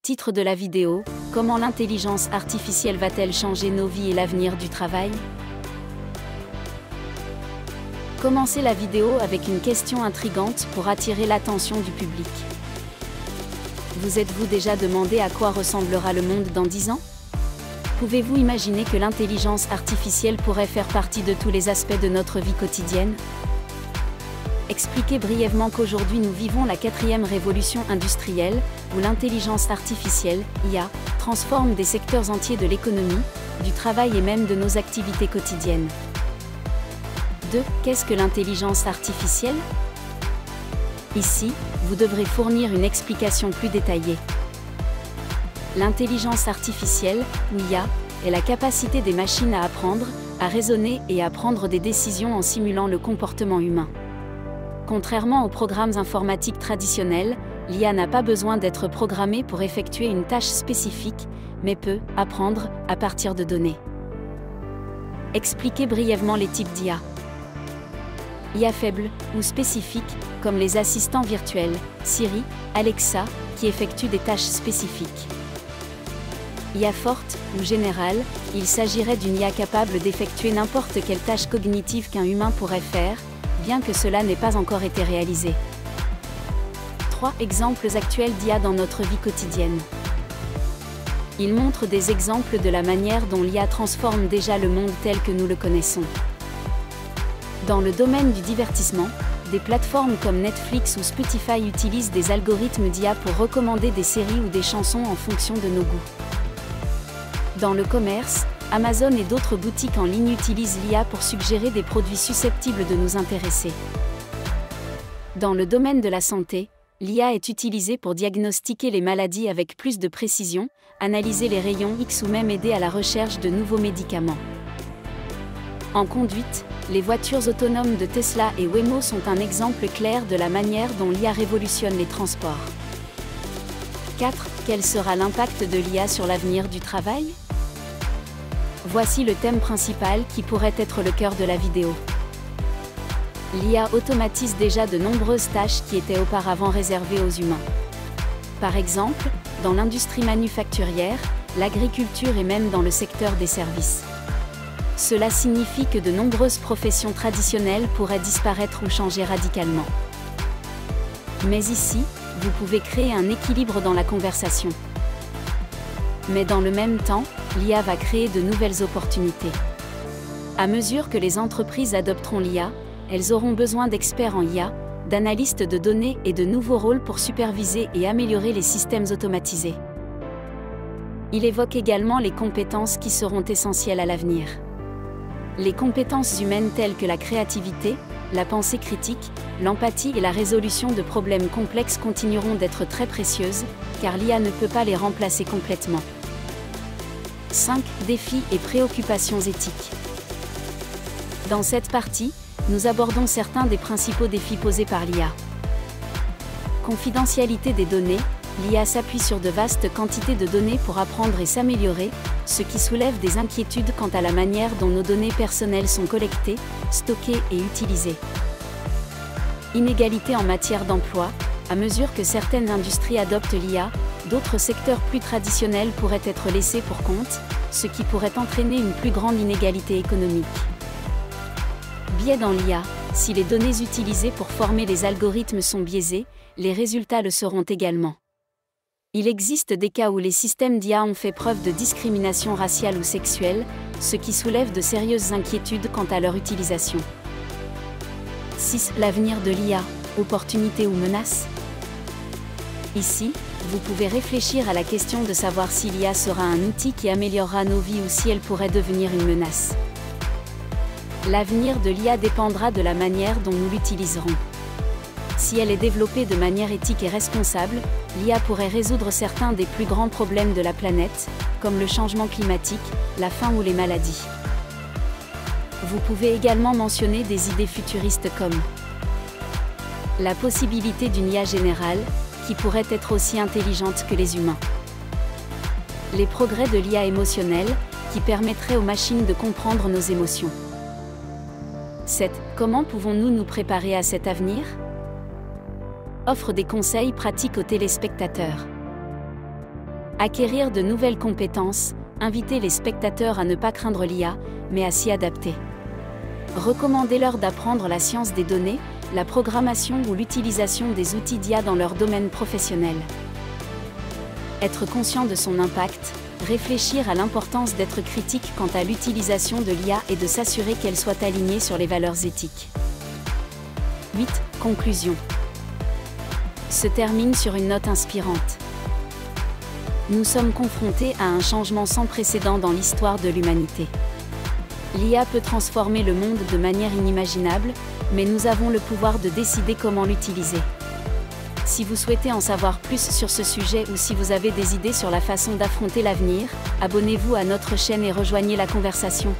Titre de la vidéo, comment l'intelligence artificielle va-t-elle changer nos vies et l'avenir du travail? Commencez la vidéo avec une question intrigante pour attirer l'attention du public. Vous êtes-vous déjà demandé à quoi ressemblera le monde dans 10 ans? Pouvez-vous imaginer que l'intelligence artificielle pourrait faire partie de tous les aspects de notre vie quotidienne? Expliquez brièvement qu'aujourd'hui nous vivons la 4e révolution industrielle, où l'intelligence artificielle, IA, transforme des secteurs entiers de l'économie, du travail et même de nos activités quotidiennes. 2. Qu'est-ce que l'intelligence artificielle? Ici, vous devrez fournir une explication plus détaillée. L'intelligence artificielle, ou IA, est la capacité des machines à apprendre, à raisonner et à prendre des décisions en simulant le comportement humain. Contrairement aux programmes informatiques traditionnels, l'IA n'a pas besoin d'être programmée pour effectuer une tâche spécifique, mais peut apprendre à partir de données. Expliquez brièvement les types d'IA. IA faible ou spécifique, comme les assistants virtuels, Siri, Alexa, qui effectuent des tâches spécifiques. IA forte ou générale, il s'agirait d'une IA capable d'effectuer n'importe quelle tâche cognitive qu'un humain pourrait faire, bien que cela n'ait pas encore été réalisé. 3 exemples actuels d'IA dans notre vie quotidienne. Ils montrent des exemples de la manière dont l'IA transforme déjà le monde tel que nous le connaissons. Dans le domaine du divertissement, des plateformes comme Netflix ou Spotify utilisent des algorithmes d'IA pour recommander des séries ou des chansons en fonction de nos goûts. Dans le commerce, Amazon et d'autres boutiques en ligne utilisent l'IA pour suggérer des produits susceptibles de nous intéresser. Dans le domaine de la santé, l'IA est utilisée pour diagnostiquer les maladies avec plus de précision, analyser les rayons X ou même aider à la recherche de nouveaux médicaments. En conduite, les voitures autonomes de Tesla et Waymo sont un exemple clair de la manière dont l'IA révolutionne les transports. 4. Quel sera l'impact de l'IA sur l'avenir du travail? Voici le thème principal qui pourrait être le cœur de la vidéo. L'IA automatise déjà de nombreuses tâches qui étaient auparavant réservées aux humains. Par exemple, dans l'industrie manufacturière, l'agriculture et même dans le secteur des services. Cela signifie que de nombreuses professions traditionnelles pourraient disparaître ou changer radicalement. Mais ici, vous pouvez créer un équilibre dans la conversation. Mais dans le même temps, l'IA va créer de nouvelles opportunités. À mesure que les entreprises adopteront l'IA, elles auront besoin d'experts en IA, d'analystes de données et de nouveaux rôles pour superviser et améliorer les systèmes automatisés. Il évoque également les compétences qui seront essentielles à l'avenir. Les compétences humaines telles que la créativité, la pensée critique, l'empathie et la résolution de problèmes complexes continueront d'être très précieuses, car l'IA ne peut pas les remplacer complètement. 5. Défis et préoccupations éthiques. Dans cette partie, nous abordons certains des principaux défis posés par l'IA. Confidentialité des données, l'IA s'appuie sur de vastes quantités de données pour apprendre et s'améliorer, ce qui soulève des inquiétudes quant à la manière dont nos données personnelles sont collectées, stockées et utilisées. Inégalité en matière d'emploi, à mesure que certaines industries adoptent l'IA, d'autres secteurs plus traditionnels pourraient être laissés pour compte, ce qui pourrait entraîner une plus grande inégalité économique. Biais dans l'IA, si les données utilisées pour former les algorithmes sont biaisées, les résultats le seront également. Il existe des cas où les systèmes d'IA ont fait preuve de discrimination raciale ou sexuelle, ce qui soulève de sérieuses inquiétudes quant à leur utilisation. 6. L'avenir de l'IA, opportunités ou menaces? Ici, vous pouvez réfléchir à la question de savoir si l'IA sera un outil qui améliorera nos vies ou si elle pourrait devenir une menace. L'avenir de l'IA dépendra de la manière dont nous l'utiliserons. Si elle est développée de manière éthique et responsable, l'IA pourrait résoudre certains des plus grands problèmes de la planète, comme le changement climatique, la faim ou les maladies. Vous pouvez également mentionner des idées futuristes comme la possibilité d'une IA générale, qui pourrait être aussi intelligente que les humains. Les progrès de l'IA émotionnelle, qui permettraient aux machines de comprendre nos émotions. 7. Comment pouvons-nous nous préparer à cet avenir? Offre des conseils pratiques aux téléspectateurs. Acquérir de nouvelles compétences, invitez les spectateurs à ne pas craindre l'IA, mais à s'y adapter. Recommandez-leur d'apprendre la science des données, la programmation ou l'utilisation des outils d'IA dans leur domaine professionnel. Être conscient de son impact, réfléchir à l'importance d'être critique quant à l'utilisation de l'IA et de s'assurer qu'elle soit alignée sur les valeurs éthiques. 8. Conclusion. Se termine sur une note inspirante. Nous sommes confrontés à un changement sans précédent dans l'histoire de l'humanité. L'IA peut transformer le monde de manière inimaginable, mais nous avons le pouvoir de décider comment l'utiliser. Si vous souhaitez en savoir plus sur ce sujet ou si vous avez des idées sur la façon d'affronter l'avenir, abonnez-vous à notre chaîne et rejoignez la conversation.